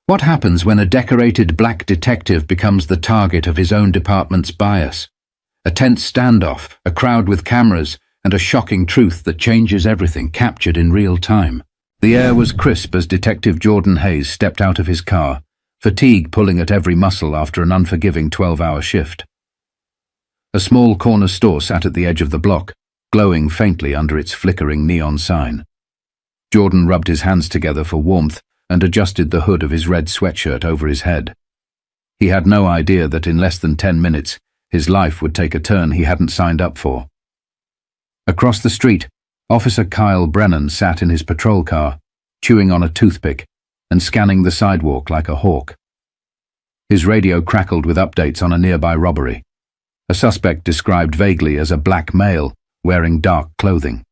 What happens when a decorated black detective becomes the target of his own department's bias? A tense standoff, a crowd with cameras, and a shocking truth that changes everything, captured in real time. The air was crisp as Detective Jordan Hayes stepped out of his car, fatigue pulling at every muscle after an unforgiving 12-hour shift. A small corner store sat at the edge of the block, glowing faintly under its flickering neon sign. Jordan rubbed his hands together for warmth and adjusted the hood of his red sweatshirt over his head. He had no idea that in less than 10 minutes, his life would take a turn he hadn't signed up for. Across the street, Officer Kyle Brennan sat in his patrol car, chewing on a toothpick and scanning the sidewalk like a hawk. His radio crackled with updates on a nearby robbery. A suspect described vaguely as a black male wearing dark clothing.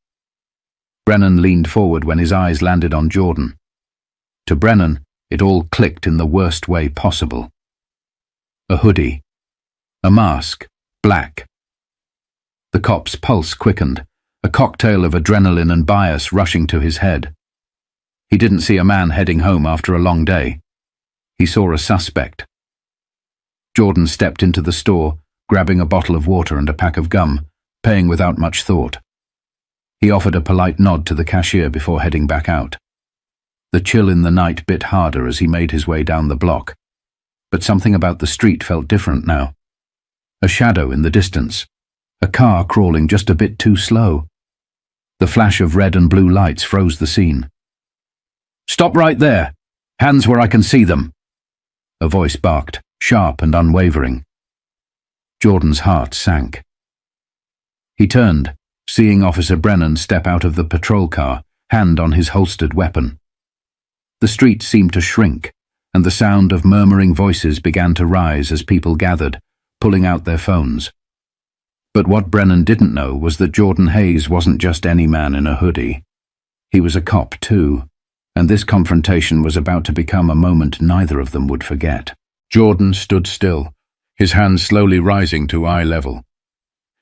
Brennan leaned forward when his eyes landed on Jordan. To Brennan, it all clicked in the worst way possible. A hoodie. A mask. Black. The cop's pulse quickened, a cocktail of adrenaline and bias rushing to his head. He didn't see a man heading home after a long day. He saw a suspect. Jordan stepped into the store, grabbing a bottle of water and a pack of gum, paying without much thought. He offered a polite nod to the cashier before heading back out. The chill in the night bit harder as he made his way down the block, but something about the street felt different now. A shadow in the distance, a car crawling just a bit too slow. The flash of red and blue lights froze the scene. "Stop right there! Hands where I can see them!" A voice barked, sharp and unwavering. Jordan's heart sank. He turned, seeing Officer Brennan step out of the patrol car, hand on his holstered weapon. The street seemed to shrink, and the sound of murmuring voices began to rise as people gathered, pulling out their phones. But what Brennan didn't know was that Jordan Hayes wasn't just any man in a hoodie. He was a cop too, and this confrontation was about to become a moment neither of them would forget. Jordan stood still, his hands slowly rising to eye level.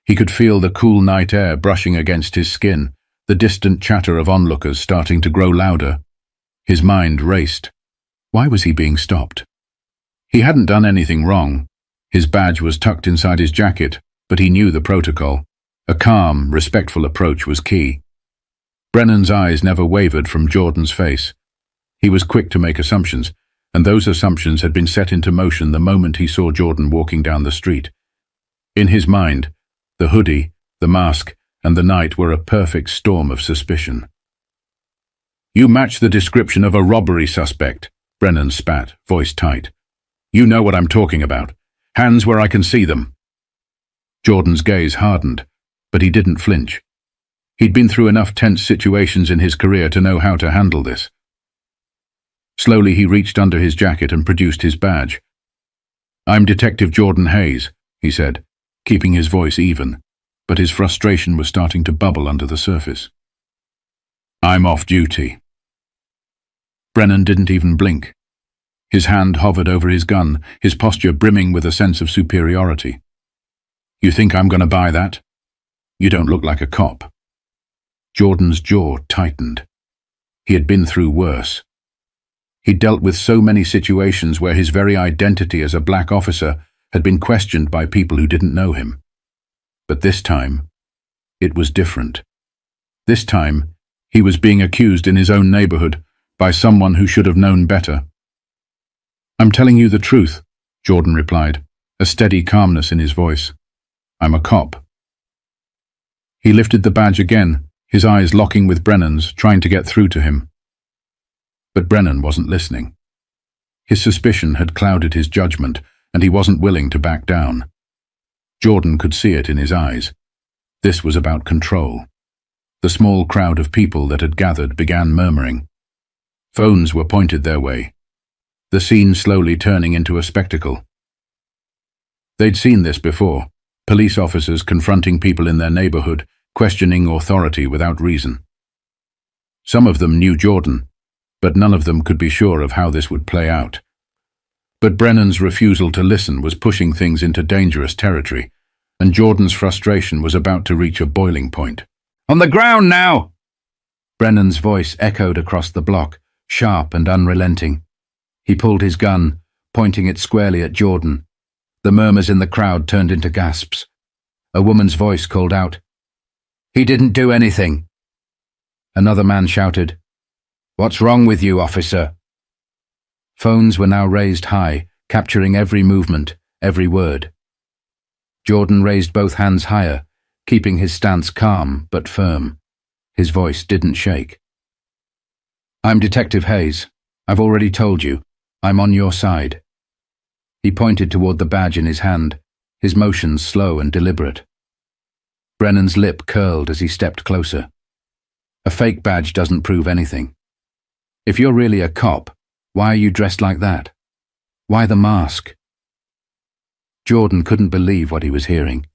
He could feel the cool night air brushing against his skin, the distant chatter of onlookers starting to grow louder. His mind raced. Why was he being stopped? He hadn't done anything wrong. His badge was tucked inside his jacket, but he knew the protocol. A calm, respectful approach was key. Brennan's eyes never wavered from Jordan's face. He was quick to make assumptions, and those assumptions had been set into motion the moment he saw Jordan walking down the street. In his mind, the hoodie, the mask, and the night were a perfect storm of suspicion. "You match the description of a robbery suspect," Brennan spat, voice tight. "You know what I'm talking about. Hands where I can see them." Jordan's gaze hardened, but he didn't flinch. He'd been through enough tense situations in his career to know how to handle this. Slowly he reached under his jacket and produced his badge. "I'm Detective Jordan Hayes," he said, keeping his voice even, but his frustration was starting to bubble under the surface. "I'm off duty." Brennan didn't even blink. His hand hovered over his gun, his posture brimming with a sense of superiority. "You think I'm going to buy that? You don't look like a cop." Jordan's jaw tightened. He had been through worse. He'd dealt with so many situations where his very identity as a black officer had been questioned by people who didn't know him. But this time, it was different. This time, he was being accused in his own neighborhood by someone who should have known better. "I'm telling you the truth," Jordan replied, a steady calmness in his voice. "I'm a cop." He lifted the badge again, his eyes locking with Brennan's, trying to get through to him. But Brennan wasn't listening. His suspicion had clouded his judgment, and he wasn't willing to back down. Jordan could see it in his eyes. This was about control. The small crowd of people that had gathered began murmuring. Phones were pointed their way, the scene slowly turning into a spectacle. They'd seen this before, police officers confronting people in their neighborhood, questioning authority without reason. Some of them knew Jordan, but none of them could be sure of how this would play out. But Brennan's refusal to listen was pushing things into dangerous territory, and Jordan's frustration was about to reach a boiling point. "On the ground now!" Brennan's voice echoed across the block, sharp and unrelenting. He pulled his gun, pointing it squarely at Jordan. The murmurs in the crowd turned into gasps. A woman's voice called out, "He didn't do anything." Another man shouted, "What's wrong with you, officer?" Phones were now raised high, capturing every movement, every word. Jordan raised both hands higher, keeping his stance calm but firm. His voice didn't shake. "I'm Detective Hayes. I've already told you. I'm on your side." He pointed toward the badge in his hand, his motions slow and deliberate. Brennan's lip curled as he stepped closer. A fake badge doesn't prove anything. If you're really a cop, why are you dressed like that? Why the mask? Jordan couldn't believe what he was hearing.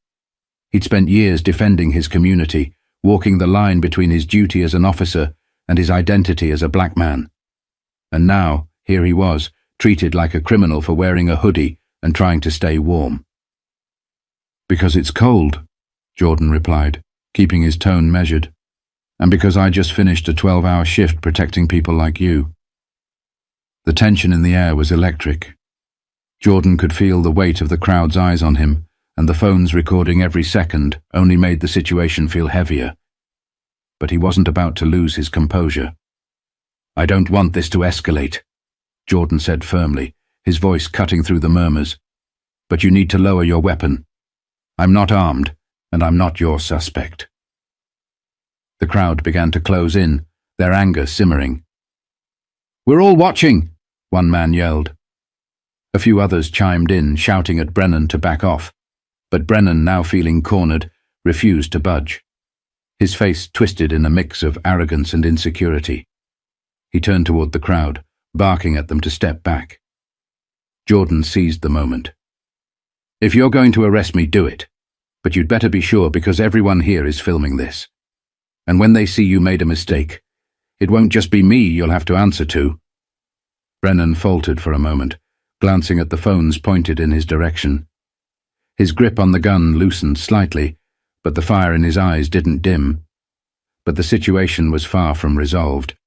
He'd spent years defending his community, walking the line between his duty as an officer and his identity as a black man. And now, here he was, treated like a criminal for wearing a hoodie and trying to stay warm. "Because it's cold," Jordan replied, keeping his tone measured. "And because I just finished a 12-hour shift protecting people like you." The tension in the air was electric. Jordan could feel the weight of the crowd's eyes on him, and the phones recording every second only made the situation feel heavier. But he wasn't about to lose his composure. "I don't want this to escalate," Jordan said firmly, his voice cutting through the murmurs. "But you need to lower your weapon. I'm not armed, and I'm not your suspect." The crowd began to close in, their anger simmering. "We're all watching," one man yelled. A few others chimed in, shouting at Brennan to back off, but Brennan, now feeling cornered, refused to budge. His face twisted in a mix of arrogance and insecurity. He turned toward the crowd, barking at them to step back. Jordan seized the moment. "If you're going to arrest me, do it. But you'd better be sure, because everyone here is filming this. And when they see you made a mistake, it won't just be me you'll have to answer to." Brennan faltered for a moment, glancing at the phones pointed in his direction. His grip on the gun loosened slightly, but the fire in his eyes didn't dim. But the situation was far from resolved.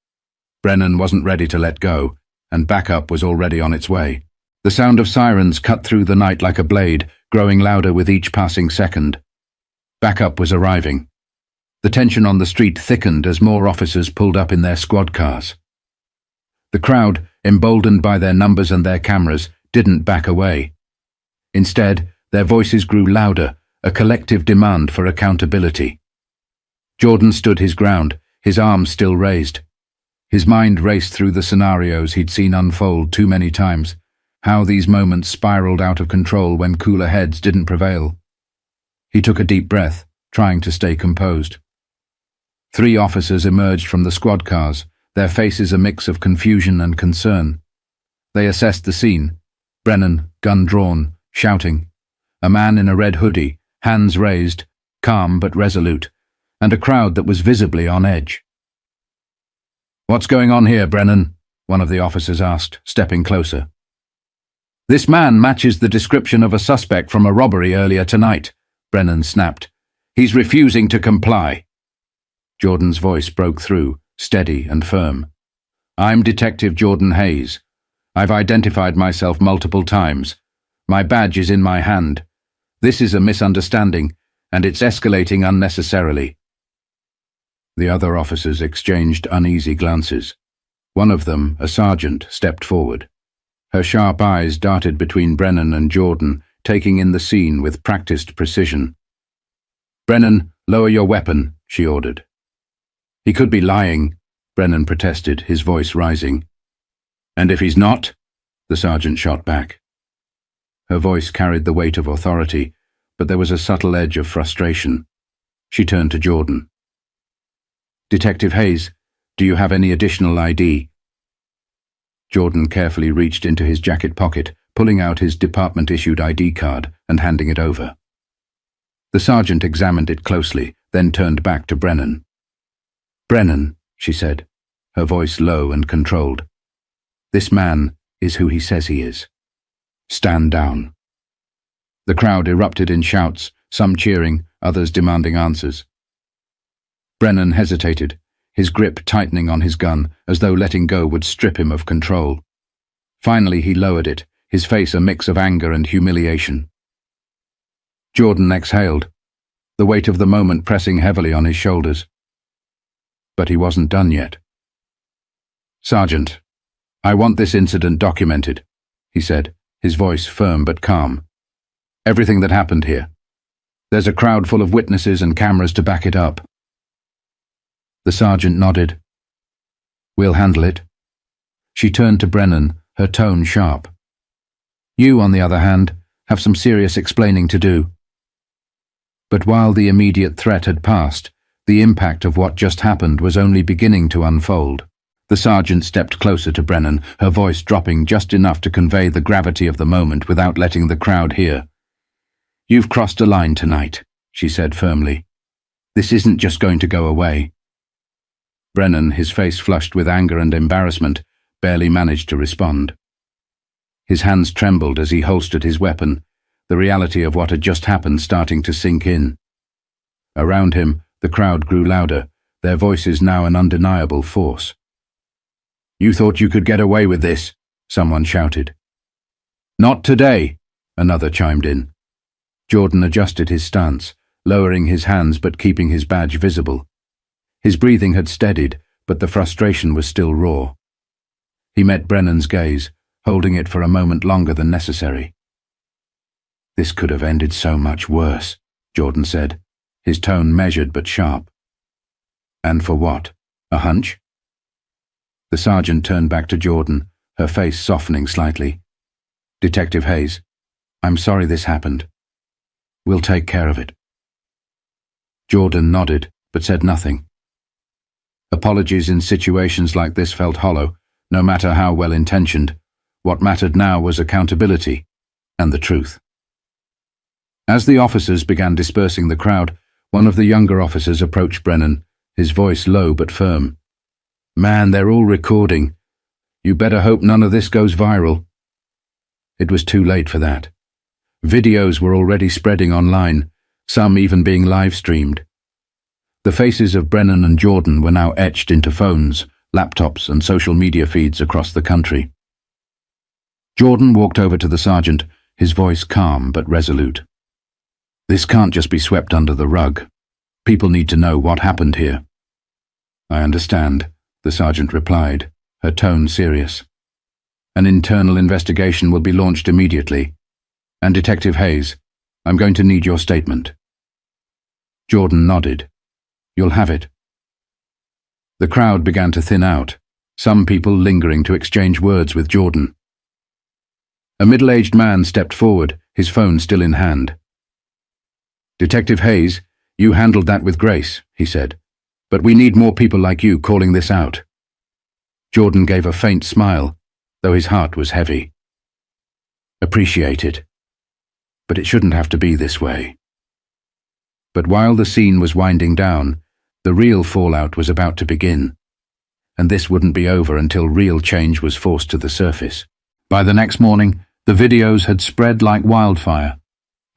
Brennan wasn't ready to let go, and backup was already on its way. The sound of sirens cut through the night like a blade, growing louder with each passing second. Backup was arriving. The tension on the street thickened as more officers pulled up in their squad cars. The crowd, emboldened by their numbers and their cameras, didn't back away. Instead, their voices grew louder, a collective demand for accountability. Jordan stood his ground, his arms still raised. His mind raced through the scenarios he'd seen unfold too many times, how these moments spiraled out of control when cooler heads didn't prevail. He took a deep breath, trying to stay composed. 3 officers emerged from the squad cars, their faces a mix of confusion and concern. They assessed the scene. Brennan, gun drawn, shouting. A man in a red hoodie, hands raised, calm but resolute, and a crowd that was visibly on edge. "What's going on here, Brennan?" one of the officers asked, stepping closer. "This man matches the description of a suspect from a robbery earlier tonight," Brennan snapped. "He's refusing to comply." Jordan's voice broke through, steady and firm. "I'm Detective Jordan Hayes. I've identified myself multiple times. My badge is in my hand. This is a misunderstanding, and it's escalating unnecessarily." The other officers exchanged uneasy glances. One of them, a sergeant, stepped forward. Her sharp eyes darted between Brennan and Jordan, taking in the scene with practiced precision. "Brennan, lower your weapon," she ordered. "He could be lying," Brennan protested, his voice rising. "And if he's not?" the sergeant shot back. Her voice carried the weight of authority, but there was a subtle edge of frustration. She turned to Jordan. "Detective Hayes, do you have any additional ID?" Jordan carefully reached into his jacket pocket, pulling out his department-issued ID card and handing it over. The sergeant examined it closely, then turned back to Brennan. "Brennan," she said, her voice low and controlled. "This man is who he says he is. Stand down." The crowd erupted in shouts, some cheering, others demanding answers. Brennan hesitated, his grip tightening on his gun, as though letting go would strip him of control. Finally, he lowered it, his face a mix of anger and humiliation. Jordan exhaled, the weight of the moment pressing heavily on his shoulders. But he wasn't done yet. "Sergeant, I want this incident documented," he said, his voice firm but calm. "Everything that happened here. There's a crowd full of witnesses and cameras to back it up." The sergeant nodded. "We'll handle it." She turned to Brennan, her tone sharp. "You, on the other hand, have some serious explaining to do." But while the immediate threat had passed, the impact of what just happened was only beginning to unfold. The sergeant stepped closer to Brennan, her voice dropping just enough to convey the gravity of the moment without letting the crowd hear. "You've crossed a line tonight," she said firmly. "This isn't just going to go away." Brennan, his face flushed with anger and embarrassment, barely managed to respond. His hands trembled as he holstered his weapon, the reality of what had just happened starting to sink in. Around him, the crowd grew louder, their voices now an undeniable force. "You thought you could get away with this," someone shouted. "Not today," another chimed in. Jordan adjusted his stance, lowering his hands but keeping his badge visible. His breathing had steadied, but the frustration was still raw. He met Brennan's gaze, holding it for a moment longer than necessary. "This could have ended so much worse," Jordan said, his tone measured but sharp. "And for what? A hunch?" The sergeant turned back to Jordan, her face softening slightly. "Detective Hayes, I'm sorry this happened. We'll take care of it." Jordan nodded, but said nothing. Apologies in situations like this felt hollow, no matter how well-intentioned. What mattered now was accountability and the truth. As the officers began dispersing the crowd, one of the younger officers approached Brennan, his voice low but firm. "Man, they're all recording. You better hope none of this goes viral." It was too late for that. Videos were already spreading online, some even being live-streamed. The faces of Brennan and Jordan were now etched into phones, laptops, and social media feeds across the country. Jordan walked over to the sergeant, his voice calm but resolute. "This can't just be swept under the rug. People need to know what happened here." "I understand," the sergeant replied, her tone serious. "An internal investigation will be launched immediately. And Detective Hayes, I'm going to need your statement." Jordan nodded. "You'll have it." The crowd began to thin out, some people lingering to exchange words with Jordan. A middle-aged man stepped forward, his phone still in hand. "Detective Hayes, you handled that with grace," he said. "But we need more people like you calling this out." Jordan gave a faint smile, though his heart was heavy. "Appreciate it. But it shouldn't have to be this way." But while the scene was winding down, the real fallout was about to begin. And this wouldn't be over until real change was forced to the surface. By the next morning, the videos had spread like wildfire.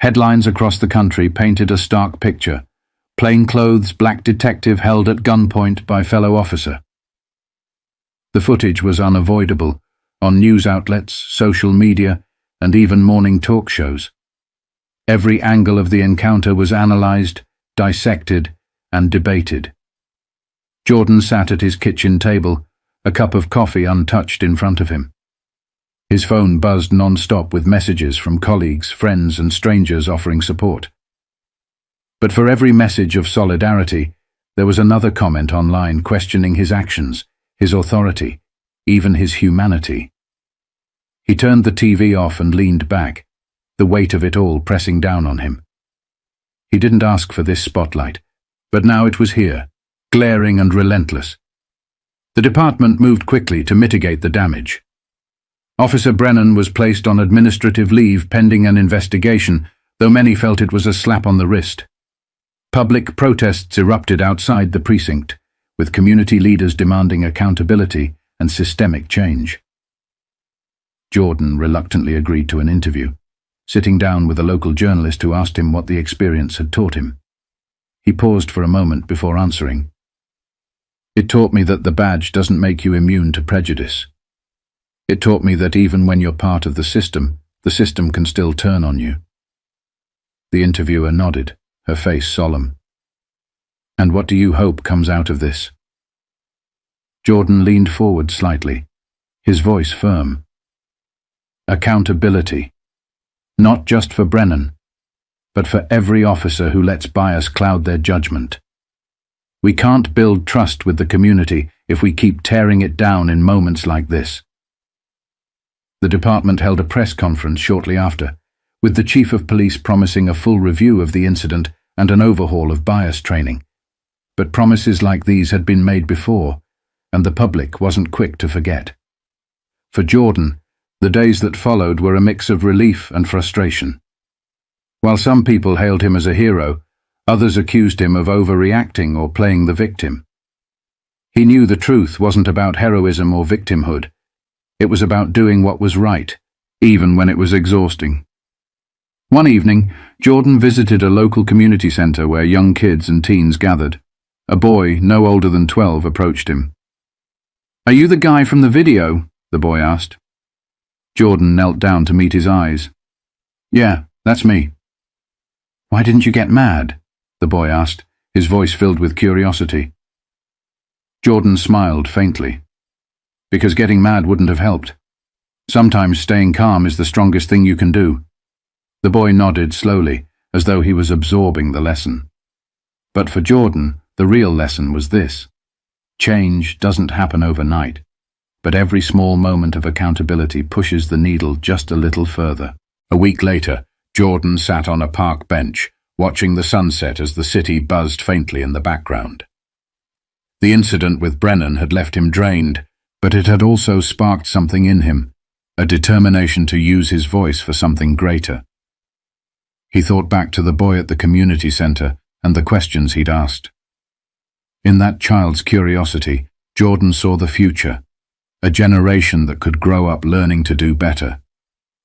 Headlines across the country painted a stark picture. Plainclothes black detective held at gunpoint by fellow officer. The footage was unavoidable, on news outlets, social media, and even morning talk shows. Every angle of the encounter was analyzed, dissected, and debated. Jordan sat at his kitchen table, a cup of coffee untouched in front of him. His phone buzzed non-stop with messages from colleagues, friends, and strangers offering support. But for every message of solidarity, there was another comment online questioning his actions, his authority, even his humanity. He turned the TV off and leaned back, the weight of it all pressing down on him. He didn't ask for this spotlight, but now it was here, glaring and relentless. The department moved quickly to mitigate the damage. Officer Brennan was placed on administrative leave pending an investigation, though many felt it was a slap on the wrist. Public protests erupted outside the precinct, with community leaders demanding accountability and systemic change. Jordan reluctantly agreed to an interview, sitting down with a local journalist who asked him what the experience had taught him. He paused for a moment before answering. "It taught me that the badge doesn't make you immune to prejudice. It taught me that even when you're part of the system can still turn on you." The interviewer nodded, her face solemn. "And what do you hope comes out of this?" Jordan leaned forward slightly, his voice firm. "Accountability. Not just for Brennan, but for every officer who lets bias cloud their judgment. We can't build trust with the community if we keep tearing it down in moments like this." The department held a press conference shortly after, with the chief of police promising a full review of the incident and an overhaul of bias training. But promises like these had been made before, and the public wasn't quick to forget. For Jordan, the days that followed were a mix of relief and frustration. While some people hailed him as a hero, others accused him of overreacting or playing the victim. He knew the truth wasn't about heroism or victimhood. It was about doing what was right, even when it was exhausting. One evening, Jordan visited a local community center where young kids and teens gathered. A boy, no older than 12, approached him. "Are you the guy from the video?" the boy asked. Jordan knelt down to meet his eyes. "Yeah, that's me." "Why didn't you get mad?" the boy asked, his voice filled with curiosity. Jordan smiled faintly. "Because getting mad wouldn't have helped. Sometimes staying calm is the strongest thing you can do." The boy nodded slowly, as though he was absorbing the lesson. But for Jordan, the real lesson was this. Change doesn't happen overnight, but every small moment of accountability pushes the needle just a little further. A week later, Jordan sat on a park bench, watching the sunset as the city buzzed faintly in the background. The incident with Brennan had left him drained, but it had also sparked something in him, a determination to use his voice for something greater. He thought back to the boy at the community center and the questions he'd asked. In that child's curiosity, Jordan saw the future, a generation that could grow up learning to do better,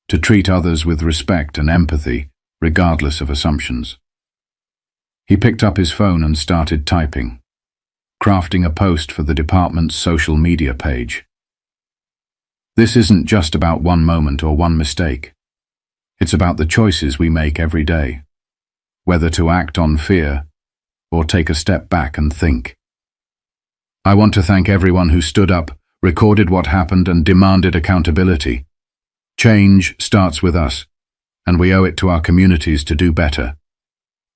to treat others with respect and empathy, regardless of assumptions. He picked up his phone and started typing, crafting a post for the department's social media page. This isn't just about one moment or one mistake. It's about the choices we make every day, whether to act on fear or take a step back and think. I want to thank everyone who stood up, recorded what happened, and demanded accountability. Change starts with us, and we owe it to our communities to do better.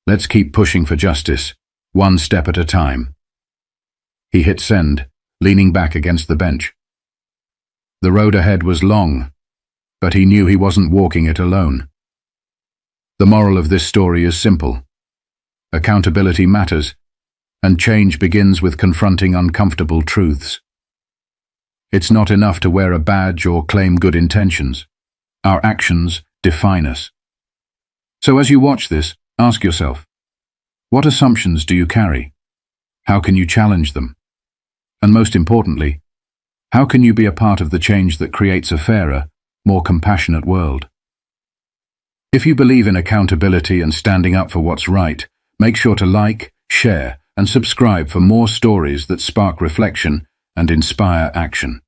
Let's keep pushing for justice, one step at a time. He hit send, leaning back against the bench. The road ahead was long, but he knew he wasn't walking it alone. The moral of this story is simple. Accountability matters, and change begins with confronting uncomfortable truths. It's not enough to wear a badge or claim good intentions. Our actions define us. So as you watch this, ask yourself, what assumptions do you carry? How can you challenge them? And most importantly, how can you be a part of the change that creates a fairer, more compassionate world? If you believe in accountability and standing up for what's right, make sure to like, share, and subscribe for more stories that spark reflection and inspire action.